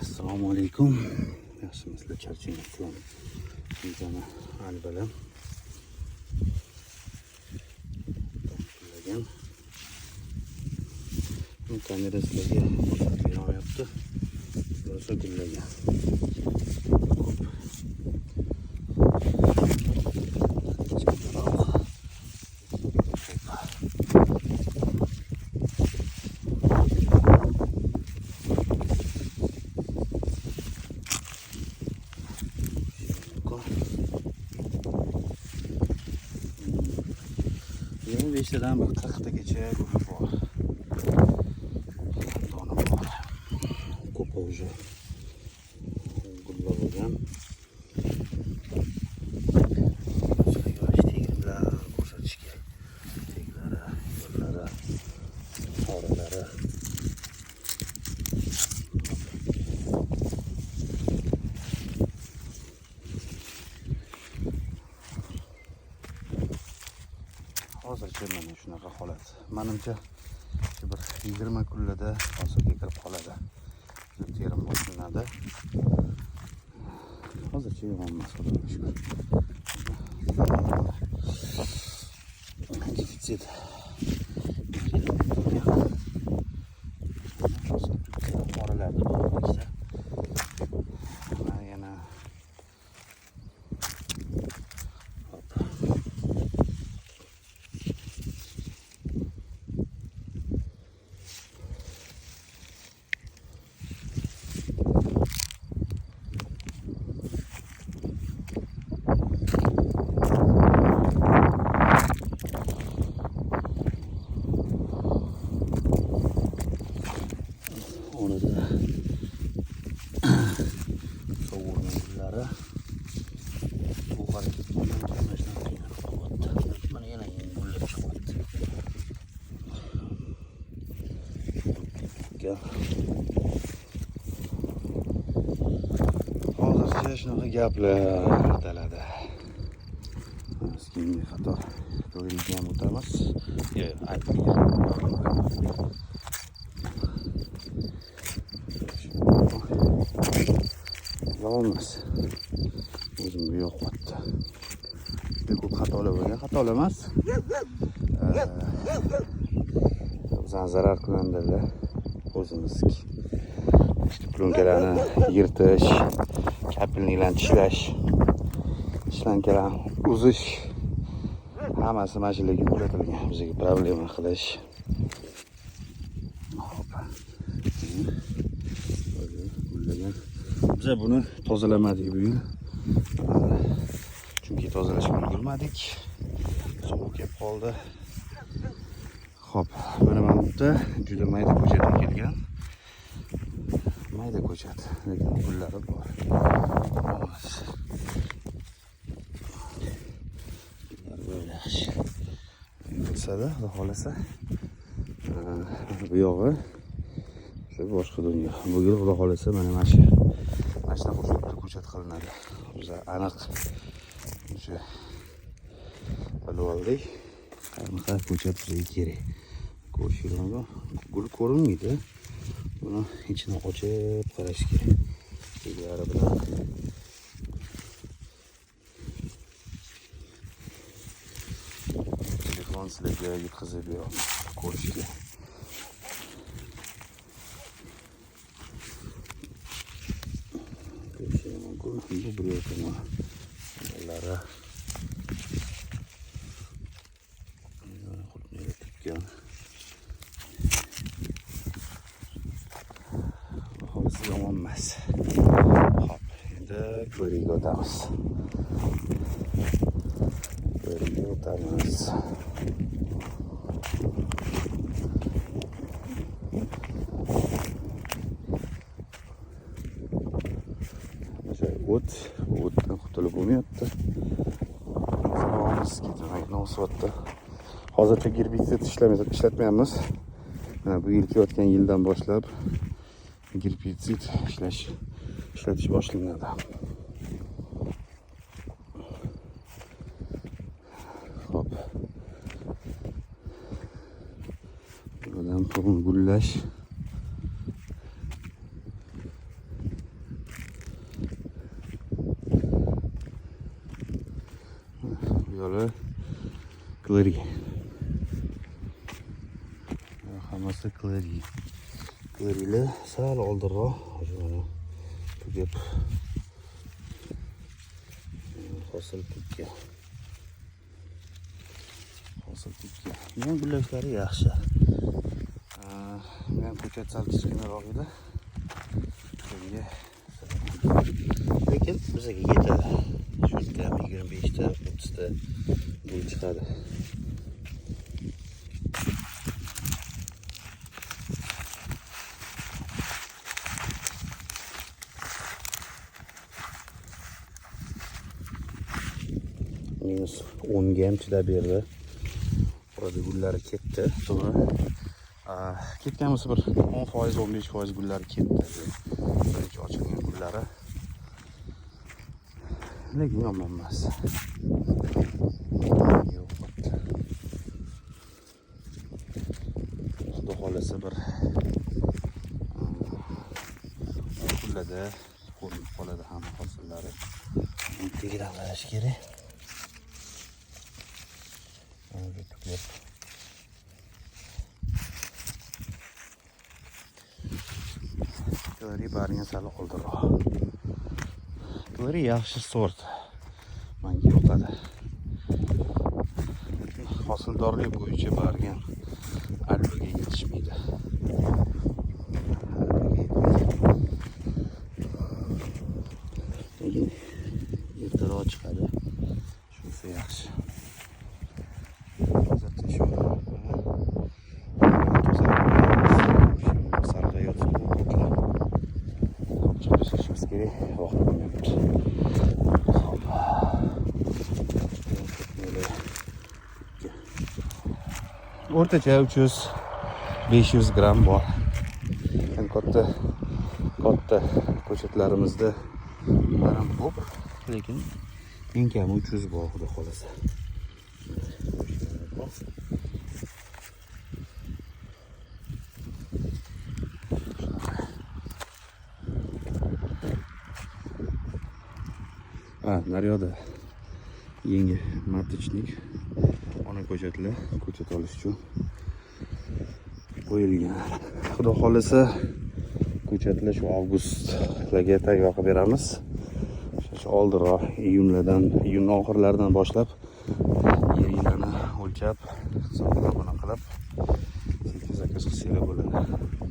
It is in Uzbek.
Assalomu alaykum. Yaxshimisizlar, charchamayapsizlarmi? Sizlarni albalam. Gullagan. Bu kamera sizlarga ko'rsatib bermayapti. Rosa gullagan. Yeni beşlerden bak 40'ta geçe grup var. Donum var. Kupa ucu. Gulla olgan. Şöyle yo'lash tegirlar ko'rsatishga. Teglari, yo'llari, qoralari. Hozircha mana shunaqa holat. Menimcha bir 20 kunlarda hosilga kirib qoladi. Terim boshlanadi. Hozircha yomon emas, xudoga shukr. Defitsit. Qoralarni bo'lsa, yana sovuqlari bu hareket qilgan jamashdan qiynalib qolyapti. Mana yana gullab chiqyapti. Hozircha shunaqa gaplar talada. Kimga xato ko'rilgan o'tamiz. Yo'q, aytmayman. Olmaz. O'zimga yo'qotdi. Juda ko'p xatolar bo'lgan, xatolar emas. Bizdan zarar ko'rganlar o'zimizki. Plyonkalarni yirtish, kapilniklarni tishlash, ishlankalarni uzish, hammasi mashinaga yuklatilgan. Bizga problema qilish. Biz buni tozalamadik bu yil. Chunki tozalashga ulgurmadik. Sovuq kelib qoldi. Xo'p, mana bu yerda juda mayda ko'chat ekilgan. Mayda ko'chat, lekin gullari bor. Gullari yaxshi. Bo'lsa-da, xudo xolasa. Bu yog'i shu boshqa dunyo. Bu yil xudo xolasa mana shu qo'shib ko'chat qilinadi. Biz aniq o'sha bilib oldik. Qanaqa ko'chat bizga kerak. Ko'rishingizga gul ko'rinmaydi. Buni ichini ochib qarash kerak. Teglari bilan telefon sizlarga yetkazib beraman. Ko'rishga. Bu buraya tamam. Bunlara kurtmaya tıkken. Havası yamanmaz. Hop, şimdi köriga o'tamiz. Köriga o'tamiz. O'tdan qutulib bo'lmayapti. Zamonimiz ketmaydi, nosotda. Hozircha girbitsit ishlatmayapmiz. Mana bu yil kelayotgan yildan boshlab girbitsit ishlatish boshlanadi. Xo'p. Buradan to'g'ri gullash Bular Clary. Hammasi Clary. Clarylar sal oldinroq. Mana tugab hosil tutgan. Men gullashlari yaxshi. Men ko'chat sal kichkinaroq edi. Bunga lekin bizga yetadi. Shu yerda 25 ta, 30 ta gul chiqadi. Minus 10 ga ham chidab berdi. Burada gullari ketdi. To'g'ri. Ketganmisi bir 10%, 15% gullari ketdi. Birinchi ochilgan gullari. Lekin yomon emas. Xudo xolasa bir gullada ko'rinib qoladi hamma hosillari. Integralash kerak. Clary bariga sal oldinroq. Clary yaxshi sort. Menga yoqadi. Hosildorlik bo'yicha bariga albaga yetishmaydi. Lekin ertaroq chiqadi. Shunisi yaxshi. O'rtacha 300-500 gram bor. Katta ko'chatlarimizda ular ham ko'p, lekin eng kami 300 bor, xudo xolasa. Naryoqda yangi matchnik ona ko'chatlar ko'chat olish uchun qo'yilgan. Xudo xolasa ko'chatlar shu avgustlarga tayyor qilib beramiz. Shu oldinroq iyun oxirlaridan boshlab yerlarni o'lchab, hisoblarni qilib, sekin zakaz qilsak bo'ladi.